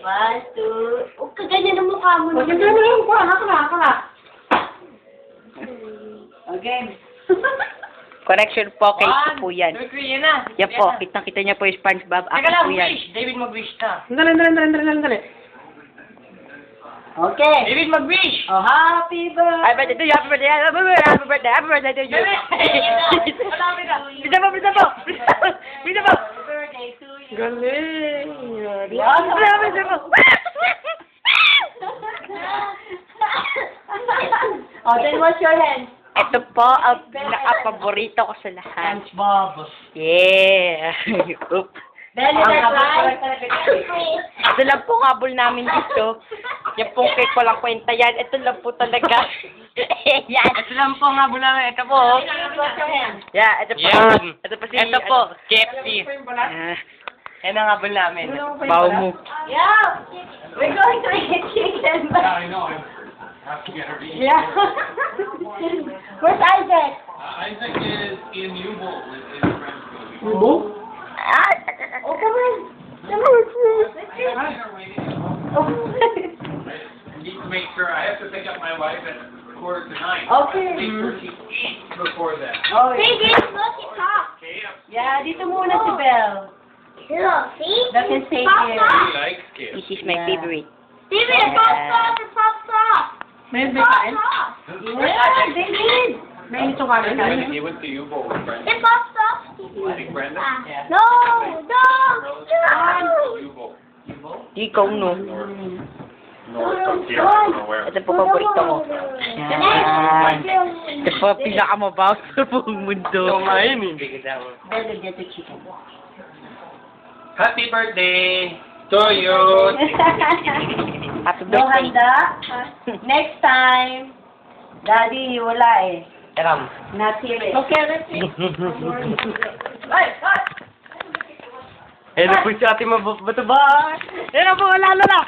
1, 2. Huwag ka ganyan ang mukha mo. Huwag ka ganyan ang mukha. Haka. Okay. Correction po, kay po yan. Yan na. Yan po, kitang-kita niya po yung SpongeBob. Teka Ako lang, po yan. wish. David mag-wish ka. Dali. Okay. David mag-wish. Oh, happy birthday. Happy birthday to you, happy birthday, happy birthday, happy birthday to you. Bisa po. Happy birthday to you. Galing. Bisa po. Oh, then wash your hands. Ito po ang pinaka-paborito ko sa lahat. SpongeBob. Yeah. Oops. Then you right. Ito lang po ang habol namin dito. Yan pong cake, walang kwenta yan. Ito lang po talaga. Yan. Ito lang po nga namin. Ito po. Wash your hands. Yeah, ito po. Yan. Ito po si... Ito po, KFC. Ah, Yan ang habol namin. bawo mo. Yeah. We're going to eat chicken. I know. I have to get her to eat. Yeah. Where's Isaac? Isaac is in U-Boat with his friends. Ubo? Oh, come on. I'm waiting. Oh. I need to make sure. I have to pick up my wife at 8:45. Okay. Make sure she eats before that. Oh, Hey, Grace, look, he talks. KFC. yeah, dito muna si Belle. Look, see? That can stay Pop here. off. Likes KFC. This is my favorite. Steven, it pops off. It pops off. May It may kain? pops off. Yeah, they did. May ito ka rin. He went to U-Boat with Brenda. It pops off. I think Brenda. Yeah. No, no, no. U-Boat. Ikaw, no. North of here. I don't know where. Ito po paborito ko. Yan. Ito po pinakamabaw sa buong mundo. Better get the chicken. Happy birthday to you. Happy No birthday. handa? Next time. Daddy, wala eh. Taram. Not here eh. Okay, let's see. Ay! Eh, po si ate mabato ba? Yan na po, lalo na.